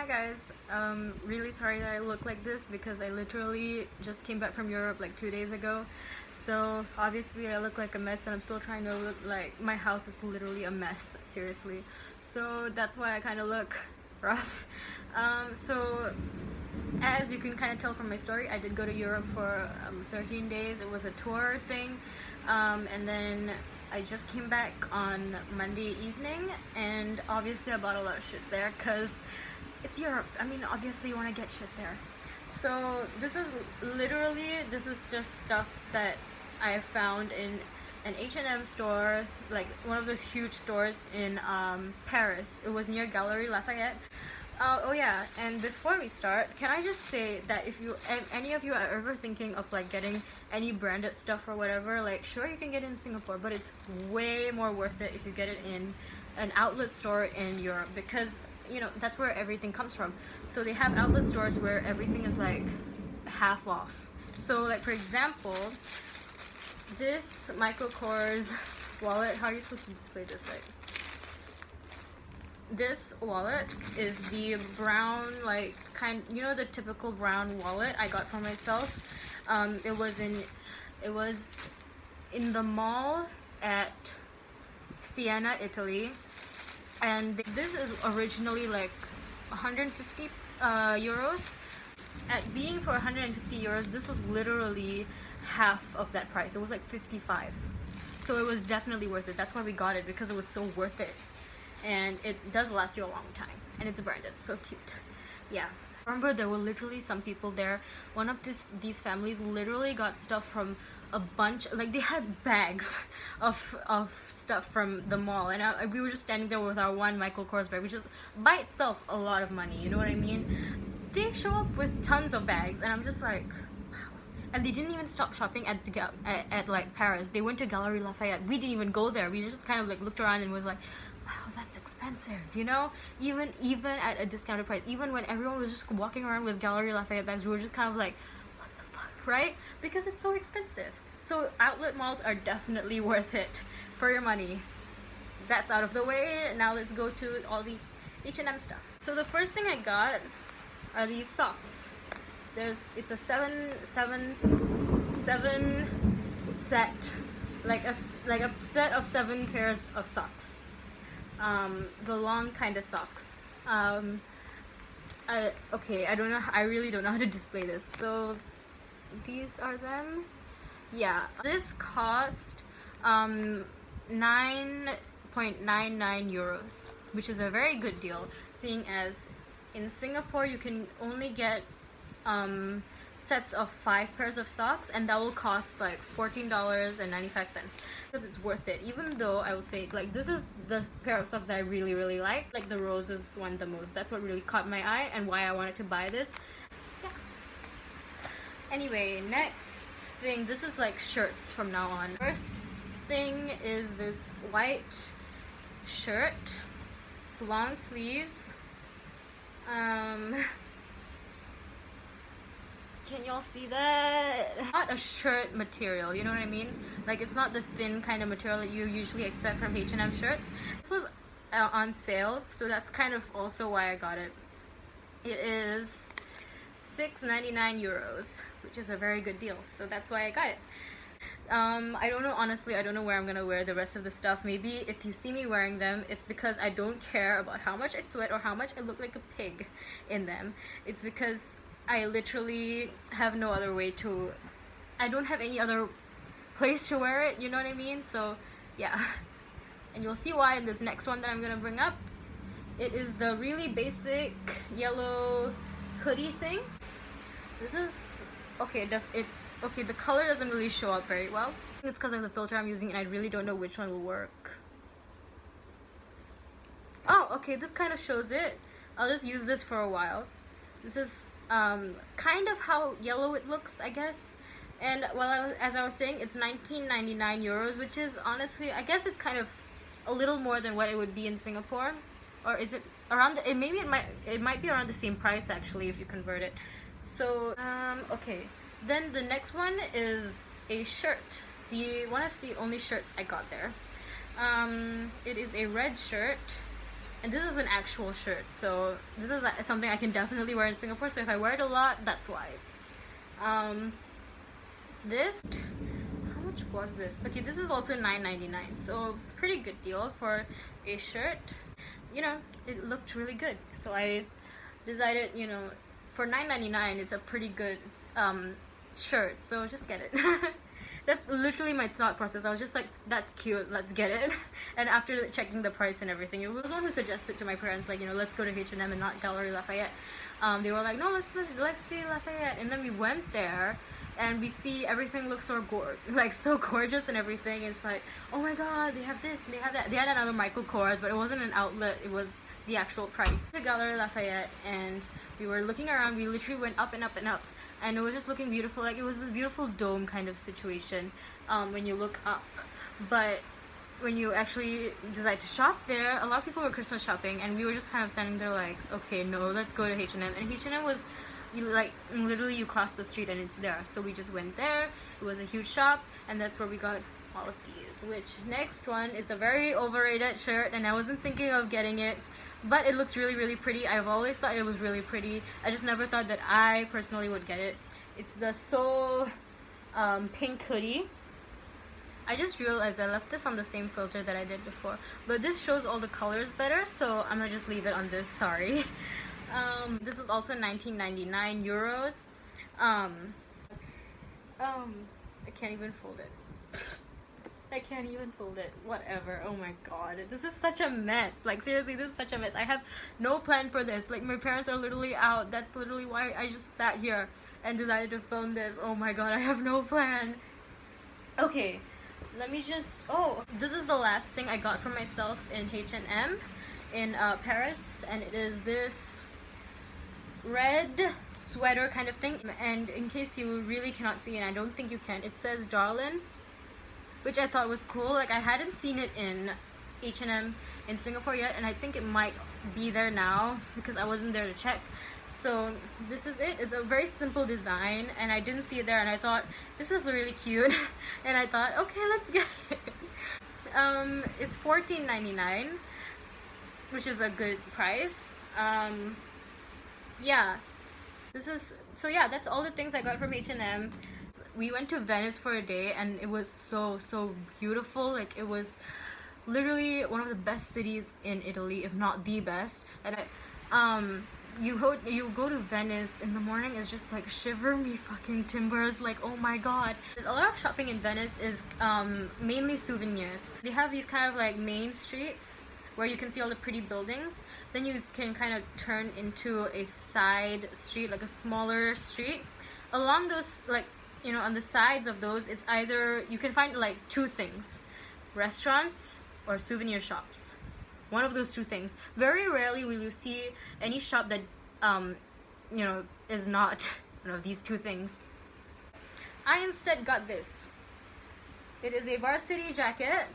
Hi guys, really sorry that I look like this because I literally just came back from Europe like 2 days ago. So obviously I look like a mess and I'm still trying to look like my house is literally a mess, seriously. So that's why I kind of look rough. So as you can kind of tell from my story, I did go to Europe for 13 days. It was a tour thing, and then I just came back on Monday evening, and obviously I bought a lot of shit there because it's Europe. I mean, obviously you want to get shit there. So this is just stuff that I found in an H&M store, like one of those huge stores in Paris. It was near Galerie Lafayette. Oh yeah, and before we start, can I just say that if any of you are ever thinking of like getting any branded stuff or whatever, like sure you can get it in Singapore, but it's way more worth it if you get it in an outlet store in Europe, because you know that's where everything comes from. So they have outlet stores where everything is like half off. So like for example, this Michael Kors wallet, how are you supposed to display this? Like, this wallet is the brown, like you know, the typical brown wallet I got for myself. It was in the mall at Siena, Italy, and this is originally like 150 euros. At being for 150 euros, this was literally half of that price. It was like 55, so it was definitely worth it. That's why we got it, because it was so worth it. And it does last you a long time, and it's branded. So cute. Yeah, I remember there were literally some people there. One of these families literally got stuff from a bunch, like they had bags of stuff from the mall, and we were just standing there with our one Michael Kors bag, which is by itself a lot of money, you know what I mean? They show up with tons of bags, and I'm just like, wow. And they didn't even stop shopping at like Paris. They went to Galerie Lafayette. We didn't even go there. We just kind of like looked around and was like, wow, that's expensive, you know? Even at a discounted price, even when everyone was just walking around with Galerie Lafayette bags, we were just kind of like, what the fuck, right? Because it's so expensive. So outlet malls are definitely worth it for your money. That's out of the way. Now let's go to all the H&M stuff. So the first thing I got are these socks. It's a seven set, like a set of 7 pairs of socks. The long kind of socks. Okay, I really don't know how to display this. So these are them. Yeah, this cost 9.99 euros, which is a very good deal, seeing as in Singapore you can only get sets of 5 pairs of socks, and that will cost like $14.95, because it's worth it. Even though I would say, like, this is the pair of socks that I really like the roses one the most. That's what really caught my eye and why I wanted to buy this. Yeah. Anyway, next thing, this is like shirts from now on. First thing is this white shirt. It's long sleeves. Can y'all see that? Not a shirt material, you know what I mean? Like, it's not the thin kind of material that you usually expect from H&M shirts. This was on sale, so that's kind of also why I got it. It is 6.99 euros, which is a very good deal, so that's why I got it. I don't know, honestly, I don't know where I'm gonna wear the rest of the stuff. Maybe if you see me wearing them, it's because I don't care about how much I sweat or how much I look like a pig in them. It's because I literally have no other way to, I don't have any other place to wear it, you know what I mean? So yeah, and you'll see why in this next one that I'm gonna bring up. It is the really basic yellow hoodie thing. This is, okay, the color doesn't really show up very well. It's because of the filter I'm using, and I really don't know which one will work. Oh, okay, this kind of shows it. I'll just use this for a while. This is kind of how yellow it looks, I guess. And as I was saying, it's 19.99 euros, which is honestly, I guess it's kind of a little more than what it would be in Singapore. Or is it around it might be around the same price actually if you convert it. So okay, then the next one is a shirt, one of the only shirts I got there. It is a red shirt. And this is an actual shirt, so this is something I can definitely wear in Singapore. So if I wear it a lot, that's why. It's this. How much was this? Okay, this is also $9.99, so pretty good deal for a shirt. You know, it looked really good, so I decided, you know, for $9.99 it's a pretty good shirt, so just get it. That's literally my thought process. I was just like, that's cute, let's get it. And after checking the price and everything, it was one who suggested to my parents, like, you know, let's go to H&M and not Gallery Lafayette. They were like, no, let's see Lafayette. And then we went there and we see everything looks so so gorgeous and everything. It's like, oh my god, they have this, they have that. They had another Michael Kors, but it wasn't an outlet, it was the actual price. The Gallery Lafayette, and we were looking around. We literally went up and up and up, and it was just looking beautiful. Like, it was this beautiful dome kind of situation when you look up. But when you actually decide to shop there, a lot of people were Christmas shopping, and we were just kind of standing there like, okay, no, let's go to H&M. And H&M was, literally you cross the street and it's there. So we just went there. It was a huge shop, and that's where we got all of these. Which, next one, it's a very overrated shirt, and I wasn't thinking of getting it, but it looks really, really pretty. I've always thought it was really pretty. I just never thought that I personally would get it. It's the Soul pink hoodie. I just realized I left this on the same filter that I did before, but this shows all the colors better, so I'm gonna just leave it on this, sorry. This is also 19.99 euros. I can't even fold it. I can't even fold it. Whatever. Oh my god. This is such a mess. Like, seriously, this is such a mess. I have no plan for this. Like, my parents are literally out. That's literally why I just sat here and decided to film this. Oh my god, I have no plan. Okay, let me just... Oh, this is the last thing I got for myself in H&M in Paris. And it is this red sweater kind of thing. And in case you really cannot see, and I don't think you can, it says Darlin', which I thought was cool. Like, I hadn't seen it in H&M in Singapore yet, and I think it might be there now because I wasn't there to check. So this is it. It's a very simple design, and I didn't see it there, and I thought this is really cute. And I thought, okay, let's get it. It's $14.99, which is a good price. Yeah, this is, so yeah, that's all the things I got from H&M. We went to Venice for a day, and it was so beautiful. Like, it was literally one of the best cities in Italy, if not the best. And you go to Venice in the morning, is just like shiver me fucking timbers. Like, oh my god. There's a lot of shopping in Venice is mainly souvenirs. They have these kind of like main streets where you can see all the pretty buildings. Then you can kind of turn into a side street, like a smaller street. Along those, like, you know, on the sides of those, it's either, you can find like two things: restaurants or souvenir shops. One of those two things. Very rarely will you see any shop that you know, is not, you know, these two things. I instead got this. It is a varsity jacket,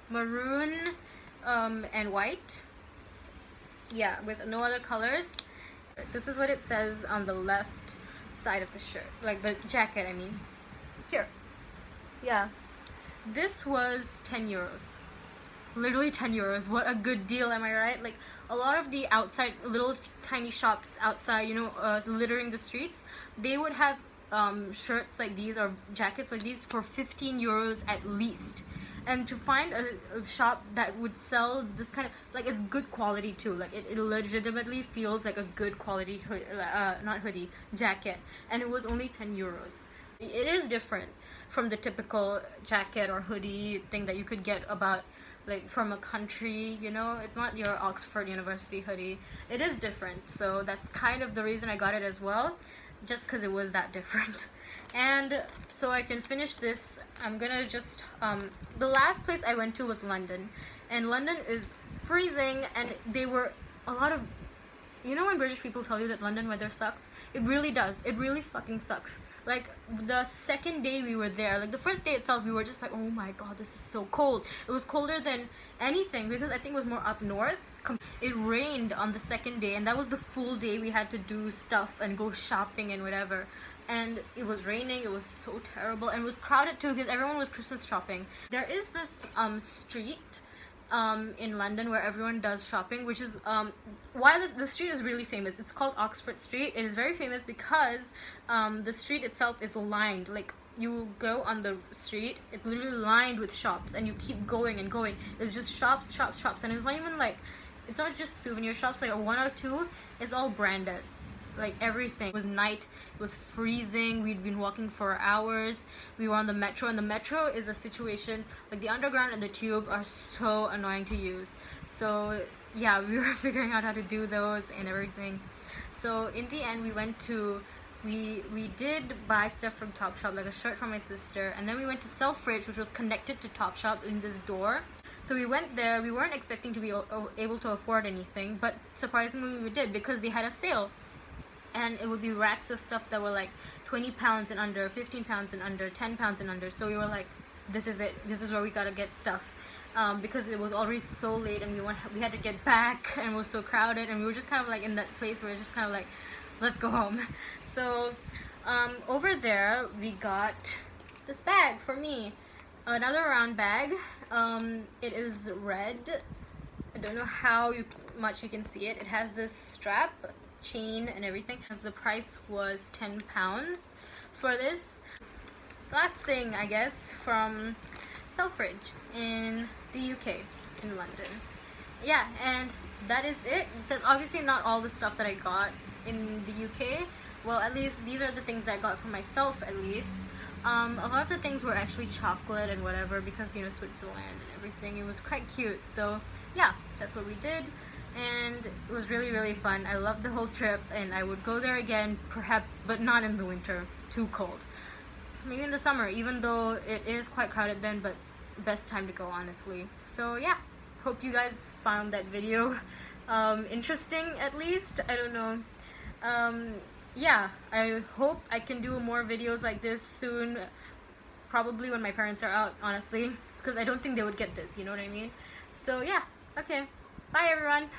maroon and white. Yeah, with no other colors. This is what it says on the left side of the shirt, like the jacket, I mean. Here. Yeah. This was 10 euros. Literally 10 euros. What a good deal, am I right? Like, a lot of the outside little tiny shops outside, you know, littering the streets, they would have shirts like these or jackets like these for 15 euros at least. And to find a shop that would sell this kind of, like, it's good quality too. Like, it legitimately feels like a good quality jacket. And it was only 10 euros. It is different from the typical jacket or hoodie thing that you could get about, like, from a country, you know. It's not your Oxford University hoodie. It is different. So that's kind of the reason I got it as well, just because it was that different. And so I can finish this, I'm gonna just the last place I went to was London, and London is freezing, and they were a lot of, you know, when British people tell you that London weather sucks, it really does. It really fucking sucks. Like, the second day we were there, like the first day itself, we were just like, oh my god, this is so cold. It was colder than anything because I think it was more up north. It rained on the second day, and that was the full day we had to do stuff and go shopping and whatever. And it was raining. It was so terrible, and it was crowded too because everyone was Christmas shopping. There is this street in London where everyone does shopping, which is why the street is really famous. It's called Oxford Street. It is very famous because the street itself is lined, like you go on the street, it's literally lined with shops, and you keep going and going. It's just shops, shops, shops, and it's not even like, it's not just souvenir shops, like one or two, it's all branded, like everything. It was night, it was freezing, we'd been walking for hours, we were on the metro, and the metro is a situation, like the underground and the tube are so annoying to use. So yeah, we were figuring out how to do those and everything. So in the end, we did buy stuff from Topshop, like a shirt for my sister, and then we went to Selfridge, which was connected to Topshop in this door. So we went there. We weren't expecting to be able to afford anything, but surprisingly we did, because they had a sale, and it would be racks of stuff that were like 20 pounds and under, 15 pounds and under, 10 pounds and under. So we were like, this is it, this is where we gotta get stuff, because it was already so late, and we had to get back, and it was so crowded, and we were just kind of like in that place where it's just kind of like, let's go home. So over there we got this bag for me, another round bag. It is red. I don't know how much you can see it. It has this strap, chain, and everything. The price was £10 for this. Last thing, I guess, from Selfridge in the UK, in London. Yeah, and that is it. That's obviously not all the stuff that I got in the UK. Well, at least these are the things that I got for myself, at least. A lot of the things were actually chocolate and whatever, because, you know, Switzerland and everything. It was quite cute. So yeah, that's what we did, and it was really, really fun. I loved the whole trip, and I would go there again, perhaps, but not in the winter, too cold. Maybe in the summer, even though it is quite crowded then, but best time to go, honestly. So yeah, hope you guys found that video interesting, at least. I don't know. Yeah, I hope I can do more videos like this soon, probably when my parents are out, honestly, because I don't think they would get this, you know what I mean? So yeah, okay, bye everyone.